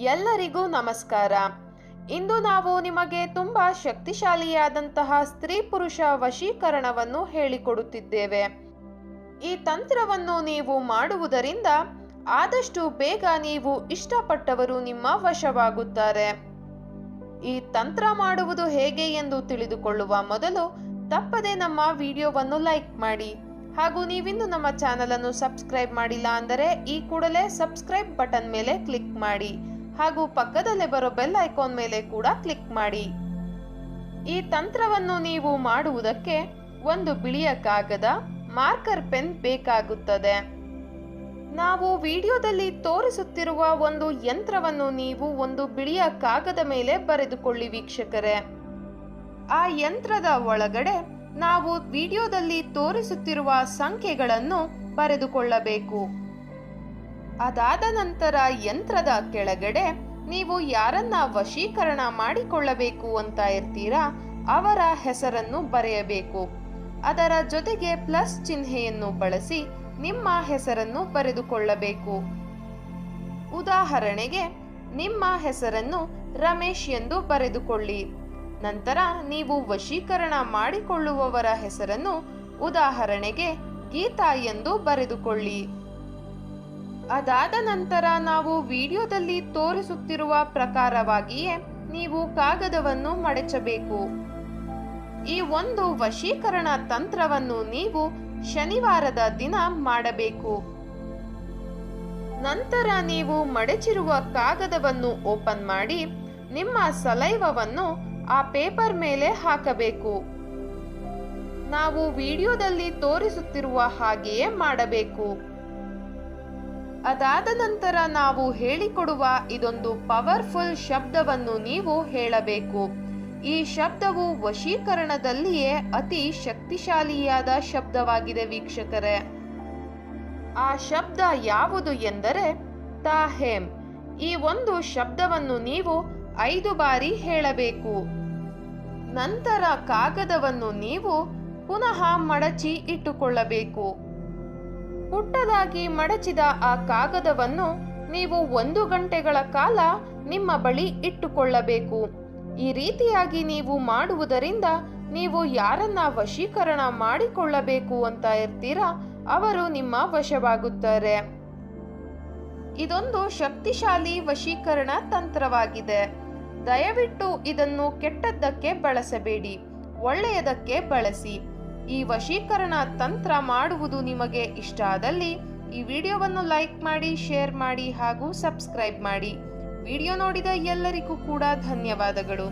ಎಲ್ಲರಿಗೂ ನಮಸ್ಕಾರ. ಇಂದು ನಾವು ನಿಮಗೆ ತುಂಬಾ ಶಕ್ತಿಶಾಲಿಯಾದಂತಹ ಸ್ತ್ರೀ ಪುರುಷ ವಶೀಕರಣವನ್ನು ಹೇಳಿಕೊಡುತ್ತಿದ್ದೇವೆ. ಈ ತಂತ್ರವನ್ನು ನೀವು ಮಾಡುವುದರಿಂದ ಆದಷ್ಟು ಬೇಗ ನೀವು ಇಷ್ಟಪಟ್ಟವರು ನಿಮ್ಮ ವಶವಾಗುತ್ತಾರೆ. ಈ ತಂತ್ರ ಮಾಡುವುದು ಹೇಗೆ ಎಂದು ತಿಳಿದುಕೊಳ್ಳುವ ಮೊದಲು ತಪ್ಪದೆ ನಮ್ಮ ವಿಡಿಯೋವನ್ನು ಲೈಕ್ ಮಾಡಿ ಹಾಗೂ ನೀವಿನ್ನು ನಮ್ಮ ಚಾನೆಲ್ ಅನ್ನು ಸಬ್ಸ್ಕ್ರೈಬ್ ಮಾಡಿಲ್ಲ ಅಂದರೆ ಈ ಕೂಡಲೇ ಸಬ್ಸ್ಕ್ರೈಬ್ ಬಟನ್ ಮೇಲೆ ಕ್ಲಿಕ್ ಮಾಡಿ ಹಾಗೂ ಪಕ್ಕದಲ್ಲೇ ಬರೋ ಬೆಲ್ ಐಕಾನ್ ಮೇಲೆ ಕೂಡ ಕ್ಲಿಕ್ ಮಾಡಿ. ಈ ತಂತ್ರವನ್ನು ನೀವು ಮಾಡುವುದಕ್ಕೆ ಒಂದು ಬಿಳಿಯ ಕಾಗದ, ಮಾರ್ಕರ್ ಪೆನ್ ಬೇಕಾಗುತ್ತದೆ. ನಾವು ವಿಡಿಯೋದಲ್ಲಿ ತೋರಿಸುತ್ತಿರುವ ಒಂದು ಯಂತ್ರವನ್ನು ನೀವು ಒಂದು ಬಿಳಿಯ ಕಾಗದ ಮೇಲೆ ಬರೆದುಕೊಳ್ಳಿ ವೀಕ್ಷಕರೇ. ಆ ಯಂತ್ರದ ಒಳಗಡೆ ನಾವು ವಿಡಿಯೋದಲ್ಲಿ ತೋರಿಸುತ್ತಿರುವ ಸಂಖ್ಯೆಗಳನ್ನು ಬರೆದುಕೊಳ್ಳಬೇಕು. ಅದಾದ ನಂತರ ಯಂತ್ರದ ಕೆಳಗಡೆ ನೀವು ಯಾರನ್ನ ವಶೀಕರಣ ಮಾಡಿಕೊಳ್ಳಬೇಕು ಅಂತ ಇರ್ತೀರಾ ಅವರ ಹೆಸರನ್ನು ಬರೆಯಬೇಕು. ಅದರ ಜೊತೆಗೆ ಪ್ಲಸ್ ಚಿಹ್ನೆಯನ್ನು ಬಳಸಿ ನಿಮ್ಮ ಹೆಸರನ್ನು ಬರೆದುಕೊಳ್ಳಬೇಕು. ಉದಾಹರಣೆಗೆ ನಿಮ್ಮ ಹೆಸರನ್ನು ರಮೇಶ್ ಎಂದು ಬರೆದುಕೊಳ್ಳಿ. ನಂತರ ನೀವು ವಶೀಕರಣ ಮಾಡಿಕೊಳ್ಳುವವರ ಹೆಸರನ್ನು ಉದಾಹರಣೆಗೆ ಗೀತಾ ಎಂದು ಬರೆದುಕೊಳ್ಳಿ. ಅದಾದ ನಂತರ ನಾವು ವಿಡಿಯೋದಲ್ಲಿ ತೋರಿಸುತ್ತಿರುವ ಪ್ರಕಾರವಾಗಿಯೇ ನೀವು ಕಾಗದವನ್ನು ಮಡಚಬೇಕು. ಈ ಒಂದು ವಶೀಕರಣ ತಂತ್ರವನ್ನು ನೀವು ಶನಿವಾರದ ದಿನ ಮಾಡಬೇಕು. ನಂತರ ನೀವು ಮಡಚಿರುವ ಕಾಗದವನ್ನು ಓಪನ್ ಮಾಡಿ ನಿಮ್ಮ ಸಲೈವವನ್ನು ಆ ಪೇಪರ್ ಮೇಲೆ ಹಾಕಬೇಕು. ನಾವು ವಿಡಿಯೋದಲ್ಲಿ ತೋರಿಸುತ್ತಿರುವ ಹಾಗೆಯೇ ಮಾಡಬೇಕು. ಅದಾದ ನಂತರ ನಾವು ಹೇಳಿಕೊಡುವ ಇದೊಂದು ಪವರ್ಫುಲ್ ಶಬ್ದವನ್ನು ನೀವು ಹೇಳಬೇಕು. ಈ ಶಬ್ದವು ವಶೀಕರಣದಲ್ಲಿಯೇ ಅತಿ ಶಕ್ತಿಶಾಲಿಯಾದ ಶಬ್ದವಾಗಿದೆ ವೀಕ್ಷಕರೇ. ಆ ಶಬ್ದ ಯಾವುದು ಎಂದರೆ ತಾಹೇಮ್. ಈ ಒಂದು ಶಬ್ದವನ್ನು ನೀವು 5 ಬಾರಿ ಹೇಳಬೇಕು. ನಂತರ ಕಾಗದವನ್ನು ನೀವು ಪುನಃ ಮಡಚಿ ಇಟ್ಟುಕೊಳ್ಳಬೇಕು. ಪುಟ್ಟದಾಗಿ ಮಡಚಿದ ಆ ಕಾಗದವನ್ನು ನೀವು 1 ಗಂಟೆಗಳ ಕಾಲ ನಿಮ್ಮ ಬಳಿ ಇಟ್ಟುಕೊಳ್ಳಬೇಕು. ಈ ರೀತಿಯಾಗಿ ನೀವು ಮಾಡುವುದರಿಂದ ನೀವು ಯಾರನ್ನ ವಶೀಕರಣ ಮಾಡಿಕೊಳ್ಳಬೇಕು ಅಂತ ಇರ್ತೀರಾ ಅವರು ನಿಮ್ಮ ವಶವಾಗುತ್ತಾರೆ. ಇದೊಂದು ಶಕ್ತಿಶಾಲಿ ವಶೀಕರಣ ತಂತ್ರವಾಗಿದೆ. ದಯವಿಟ್ಟು ಇದನ್ನು ಕೆಟ್ಟದ್ದಕ್ಕೆ ಬಳಸಬೇಡಿ, ಒಳ್ಳೆಯದಕ್ಕೆ ಬಳಸಿ. ಈ ವಶೀಕರಣ ತಂತ್ರ ಮಾಡುವುದು ನಿಮಗೆ ಇಷ್ಟ ಆದಲ್ಲಿ ಈ ವಿಡಿಯೋವನ್ನು ಲೈಕ್ ಮಾಡಿ, ಶೇರ್ ಮಾಡಿ ಹಾಗೂ ಸಬ್ಸ್ಕ್ರೈಬ್ ಮಾಡಿ. ವಿಡಿಯೋ ನೋಡಿದ ಎಲ್ಲರಿಗೂ ಕೂಡ ಧನ್ಯವಾದಗಳು.